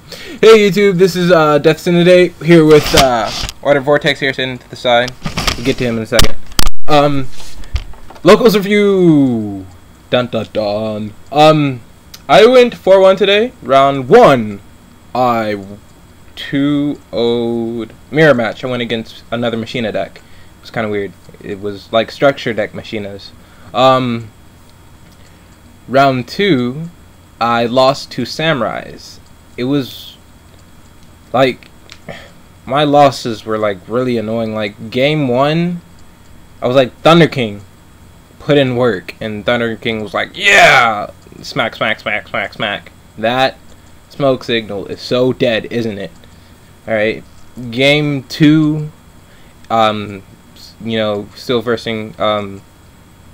Hey YouTube, this is Death Today here with Order Vortex here sitting to the side. We'll get to him in a second. Locals review. Dun dun dun. I went 4-1 today. Round 1. I 2-0'd mirror match. I went against another Machina deck. It was kind of weird. It was like structure deck Machinas. Round 2, I lost to Samurais. It was like my losses were like really annoying. Like game 1, I was like Thunder King, put in work, and Thunder King was like, yeah, smack, smack, smack, smack, smack. That smoke signal is so dead, isn't it? All right, game 2, you know, still versing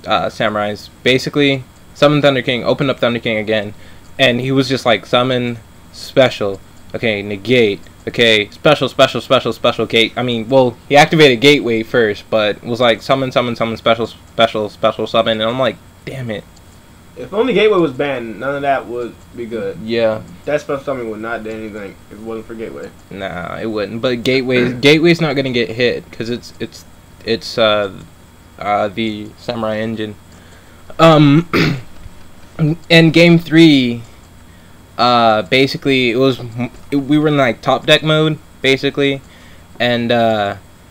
Samurais. Basically, summoned Thunder King, opened up Thunder King again, and he was just like summon. Special, okay, negate, okay, special, special, special, special, gate. I mean, well, he activated gateway first, but it was like summon, summon, summon, special, special, special, summon, and I'm like, damn it. If only gateway was banned, none of that would be good. Yeah. That special summon would not do anything if it wasn't for gateway. Nah, it wouldn't. But gateway's not gonna get hit because it's the Samurai engine. And game 3. Basically we were in like top deck mode basically, and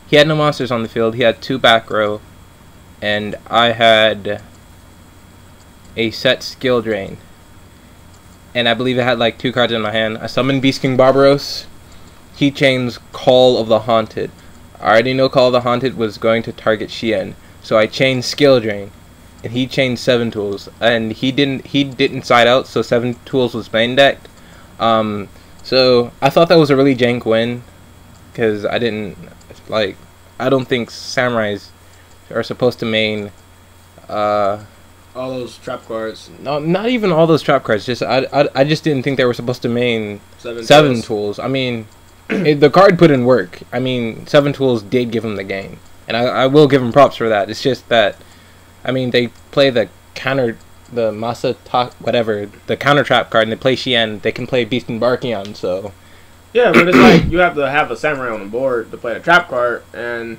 he had no monsters on the field. He had 2 back row, and I had a set skill drain, and I believe I had like 2 cards in my hand. I summoned Beast King Barbaros. He chains Call of the Haunted. I already know Call of the Haunted was going to target Shien, so I chained skill drain. And he chained 7 tools, and he didn't side out, so 7 tools was main decked. So I thought that was a really jank win, because I don't think Samurais are supposed to main all those trap cards. No, not even all those trap cards. Just I just didn't think they were supposed to main 7 tools. I mean, the card put in work. I mean, 7 tools did give him the game, and I will give him props for that. It's just that, I mean, they play the counter, the Masa whatever, the counter trap card, and they play Shien. They can play Beast and Barkion, so. Yeah, but it's like you have to have a Samurai on the board to play a trap card, and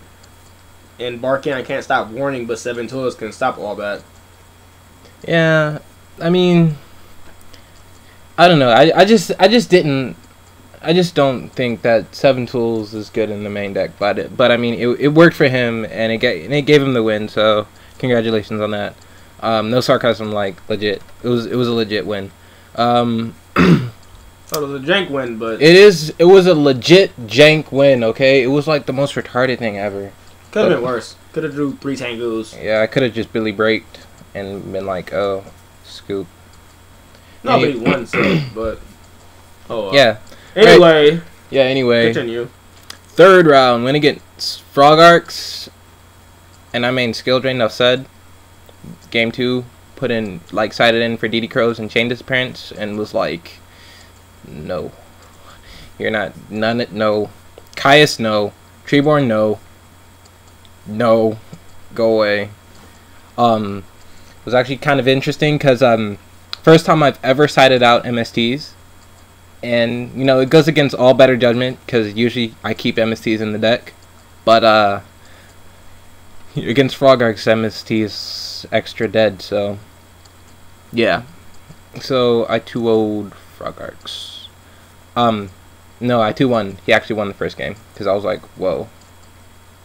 Barkion can't stop warning, but 7 tools can stop all that. Yeah, I mean, I don't know. I just don't think that 7 tools is good in the main deck, but I mean, it worked for him, and it gave him the win. So congratulations on that. No sarcasm, like legit. It was a legit win. So it was a jank win, but it was a legit jank win. Okay, it was like the most retarded thing ever. Could have been worse. Could have drew 3 Tengus. Yeah, I could have just Billy Braked and been like, oh, scoop. No, but he won, so, but oh well. Yeah. Anyway. Right. Yeah. Anyway. Continue. 3rd round, went against Frog Arcs, and I main skill drain. Enough said. Game 2, put in like sided in for DD Crows and Chain Disappearance, and was like, no, you're not none. No, Caius, no. Treeborn, no. No, go away. It was actually kind of interesting because first time I've ever sided out MSTs, and you know it goes against all better judgment because usually I keep MSTs in the deck, but against Frog Arcs MST is extra dead, so yeah. So I 2-0'd Frog Arcs. No, I 2-1. He actually won the first game because I was like, whoa,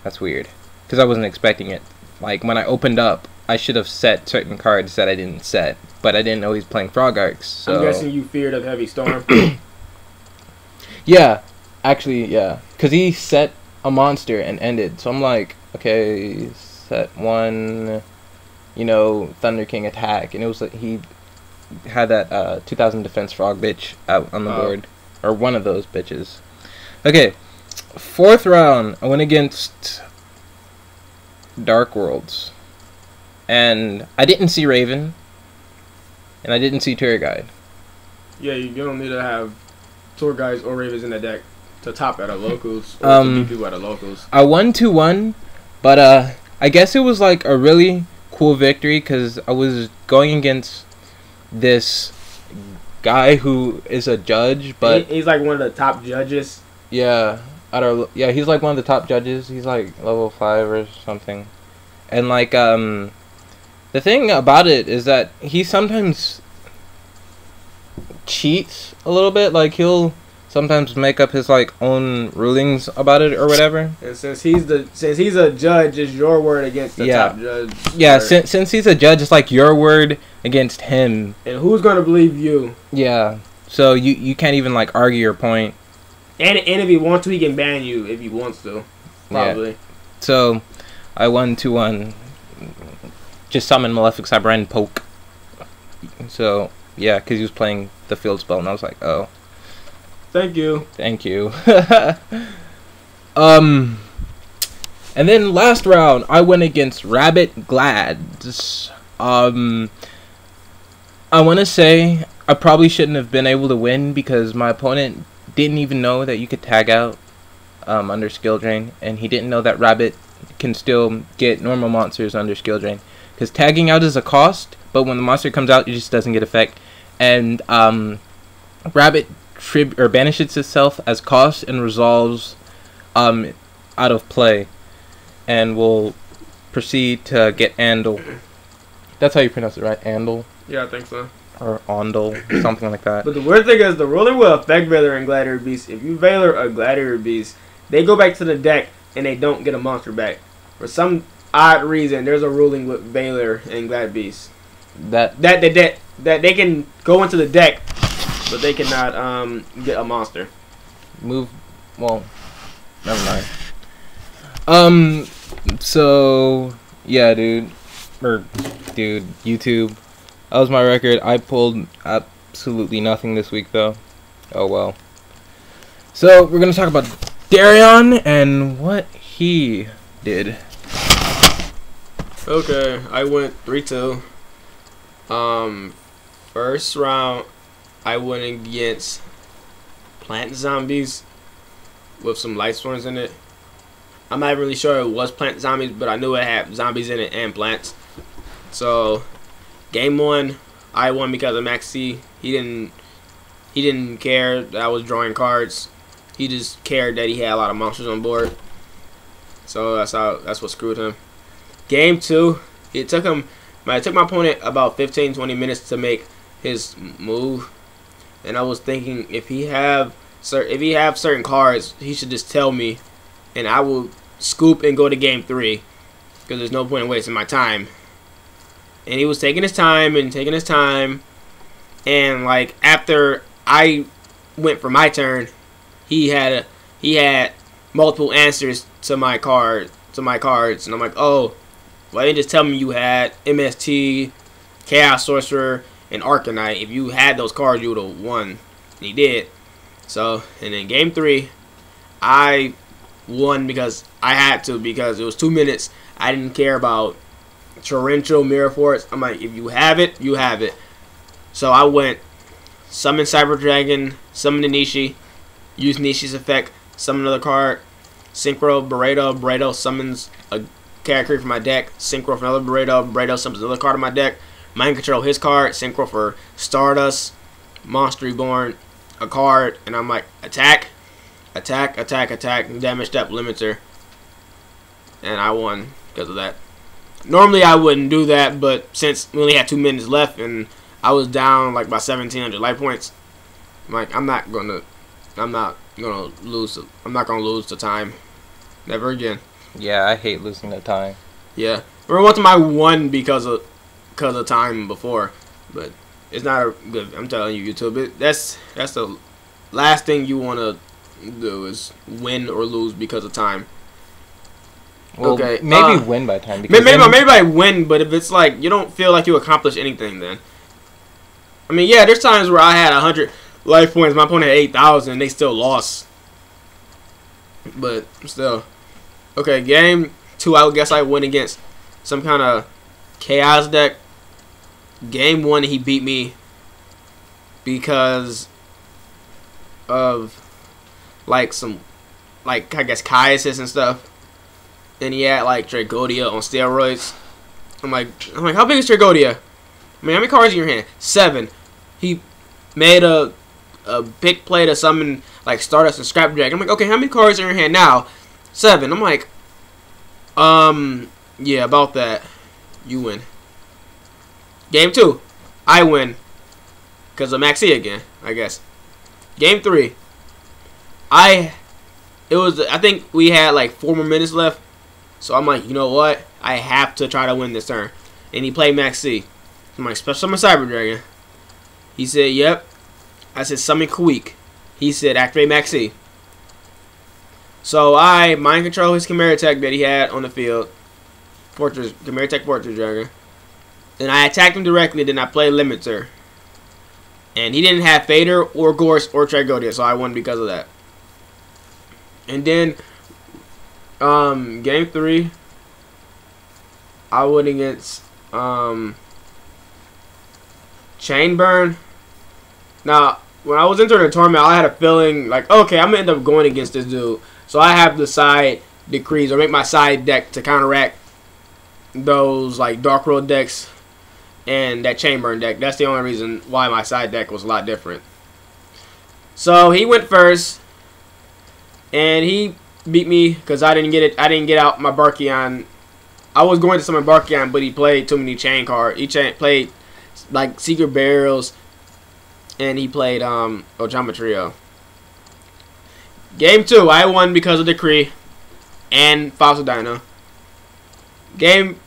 that's weird, because I wasn't expecting it. Like when I opened up, I should have set certain cards that I didn't set, but I didn't know he's playing Frog Arcs. So I'm guessing you feared of Heavy Storm. Yeah, actually, yeah, because he set a monster and ended. So I'm like, okay, set 1, you know, Thunder King attack, and it was like he had that 2000 defense frog bitch out on the board, or one of those bitches. Okay, 4th round, I went against Dark Worlds, and I didn't see Raven, and I didn't see Tour Guide. Yeah, you don't need to have Tour Guides or Ravens in the deck to top at a locals or to beat people at a locals. I won 2-1, but I guess it was like a really cool victory because I was going against this guy who is a judge, but he's like one of the top judges. Yeah, he's like one of the top judges. He's like level 5 or something. And like the thing about it is that he sometimes cheats a little bit. Like he'll sometimes make up his like own rulings about it or whatever. And since he's a judge, it's your word against the top judge. Yeah, since he's a judge, it's like your word against him. And who's gonna believe you? Yeah. So you can't even like argue your point. And if he wants to, he can ban you if he wants to. Probably. Yeah. So I won 2-1. Just summon Malefic Cyber poke. So yeah, because he was playing the field spell, and I was like, oh. Thank you. Thank you. And then last round, I went against Rabbit Glads. I want to say I probably shouldn't have been able to win because my opponent didn't even know that you could tag out under skill drain, and he didn't know that Rabbit can still get normal monsters under skill drain. Because tagging out is a cost, but when the monster comes out, it just doesn't get effect. And Rabbit banishes itself as cost and resolves out of play, and will proceed to get Andal. That's how you pronounce it, right? Andal? Yeah, I think so. Or Ondal, something like that. But the weird thing is, the ruling will affect Valor and Gladiator Beast. If you Valor a Gladiator Beast, they go back to the deck and they don't get a monster back. For some odd reason, there's a ruling with Valor and Glad Beast that they can go into the deck, but they cannot get a monster. Well, never mind. So yeah, dude, YouTube. That was my record. I pulled absolutely nothing this week, though. Oh, well. So, we're going to talk about Dairion and what he did. Okay, I went 3-2. First round, I went against Plant Zombies with some Light Storms in it. I'm not really sure it was Plant Zombies, but I knew it had zombies in it and plants. So... Game 1, I won because of Maxi. He didn't care that I was drawing cards. He just cared that he had a lot of monsters on board. So that's what screwed him. Game 2, it took my opponent about 15-20 minutes to make his move, and I was thinking if he have certain cards, he should just tell me, and I will scoop and go to game 3 because there's no point in wasting my time. And he was taking his time, and like after I went for my turn, he had multiple answers to my cards, and I'm like, oh, why didn't you just tell me you had MST, Chaos Sorcerer, and Arcanite? If you had those cards, you would have won. And he did. So, and in game 3, I won because I had to, because it was 2 minutes. I didn't care about torrential mirror force. I'm like, if you have it, you have it. So I went summon Cyber Dragon, summon the Nishi, use Nishi's effect, summon another card, Synchro Barreto summons a character from my deck, Synchro for another Barreto summons another card in my deck, Mind Control his card, Synchro for Stardust, Monster Reborn, a card, and I'm like, attack, damage step limiter, and I won because of that. Normally I wouldn't do that, but since we only had 2 minutes left and I was down like by 1,700 life points, I'm like, I'm not gonna lose the time. Never again. Yeah, I hate losing the time. Yeah. Remember one time I won because of time before, but it's not a good. I'm telling you, YouTube. That's the last thing you want to do is win or lose because of time. Well, okay, maybe win by time. Maybe I win, but if it's like you don't feel like you accomplished anything, then I mean, yeah, there's times where I had 100 life points, my opponent had 8,000, and they still lost. But still, okay. Game 2, I guess I went against some kind of chaos deck. Game 1, he beat me because of like some, like I guess Kaiasis and stuff. And he had like Dragodia on steroids. I'm like, how big is Dragodia? I mean, how many cards in your hand? 7. He made a big play to summon like Stardust and Scrap Dragon. I'm like, okay, how many cards are in your hand now? 7. I'm like, yeah, about that. You win. Game 2, I win. Because of Maxi again, I guess. Game 3, I think we had like 4 more minutes left. So I'm like, you know what? I have to try to win this turn. And he played Maxi. I'm like, special summon Cyber Dragon. He said, yep. I said, summon Queek. He said, activate Maxi. So I mind control his Chimera Tech that he had on the field. Chimera Tech Fortress Dragon. Then I attacked him directly, then I played Limiter. And he didn't have Fader or Gorse or Tragodia, so I won because of that. And then game 3, I went against Chainburn. Now, when I was entering the tournament, I had a feeling like, okay, I'm gonna end up going against this dude. So I have the side decrees or make my side deck to counteract those like Dark Road decks and that Chainburn deck. That's the only reason why my side deck was a lot different. So he went first, and he beat me because I didn't get it. I didn't get out my Barkion. I was going to summon Barkion, but he played too many chain cards. He played like Secret Barrels, and he played Ojama Trio. Game 2, I won because of Decree and Fossil Dino. Game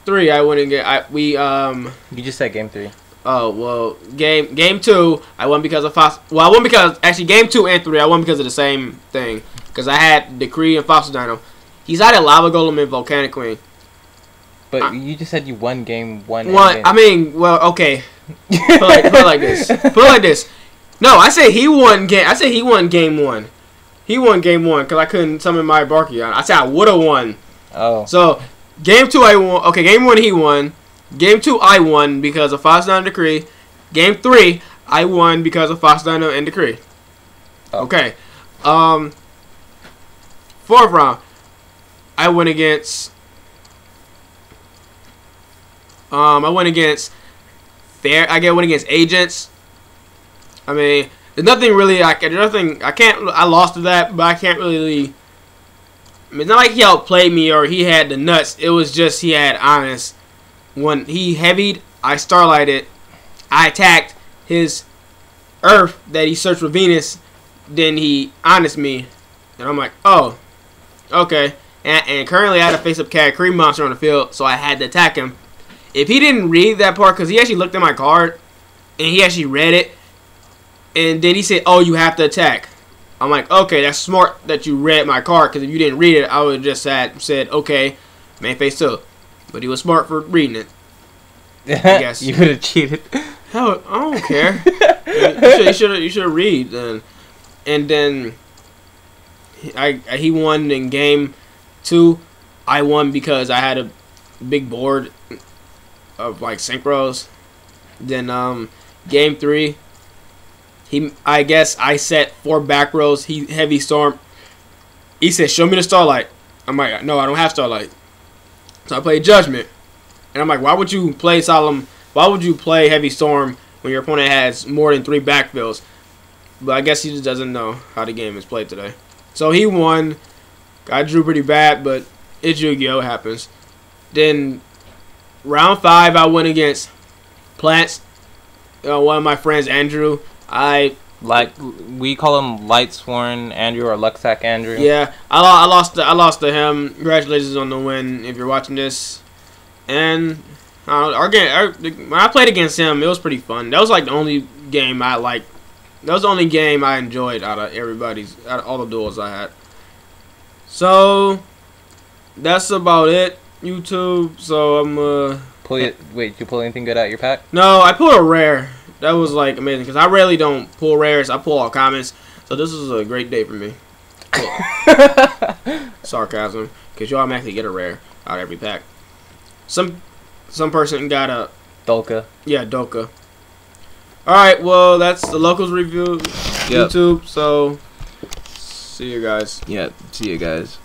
3, I won again. You just said game 3. Oh well, game 2, I won because of Fossil. Well, I won because actually game 2 and 3, I won because of the same thing. Because I had Decree and Fossil Dino. He's out of Lava Golem and Volcanic Queen. But you just said you won game 1. I mean, well, okay. Put it like this. Put it like this. No, I said he won game. I said he won game 1. He won game 1 because I couldn't summon my Barkion. I said I would have won. Oh. So game 2 I won. Okay, game 1 he won. Game 2 I won because of Fossil Dino Decree. Game 3 I won because of Fossil Dino and Decree. Oh. Okay. 4th round, I went against. I went against Agents. I mean, there's nothing really. I lost to that, but I can't really. I mean, it's not like he outplayed me or he had the nuts. It was just he had honest. When he heavied, I starlighted. I attacked his Earth that he searched for Venus. Then he honest me, and I'm like, oh, okay. And currently I had to face up Cat Cream Monster on the field, so I had to attack him. If he didn't read that part, because he actually looked at my card, and he actually read it, and then he said, oh, you have to attack. I'm like, okay, that's smart that you read my card, because if you didn't read it, I would have just said, okay, main phase 2. But he was smart for reading it. I guess. You would have cheated. Hell, I don't care. You should read then. And then he won in game 2. I won because I had a big board of like synchros. Then game 3, I guess I set 4 back rows. He heavy storm. He said, show me the Starlight. I'm like, no, I don't have Starlight. So I played Judgment. And I'm like, why would you play Solemn? Why would you play Heavy Storm when your opponent has more than 3 backfills? But I guess he just doesn't know how the game is played today. So he won. I drew pretty bad, but it's Yu-Gi-Oh! Happens. Then round 5, I went against Plants. One of my friends, Andrew. We call him Lightsworn Andrew or Luxac Andrew. Yeah, I lost to him. Congratulations on the win if you're watching this. And when I played against him, it was pretty fun. That was like the only game I liked. That was the only game I enjoyed out of all the duels I had. So that's about it, YouTube. So I'm Wait, did you pull anything good out of your pack? No, I pulled a rare. That was like amazing because I rarely don't pull rares. I pull all commons. So this was a great day for me. Sarcasm, because you automatically get a rare out of every pack. Some person got a Dolka. Yeah, Dolka. Alright, well, that's the locals review. Yep. YouTube, so see you guys. Yeah, see you guys.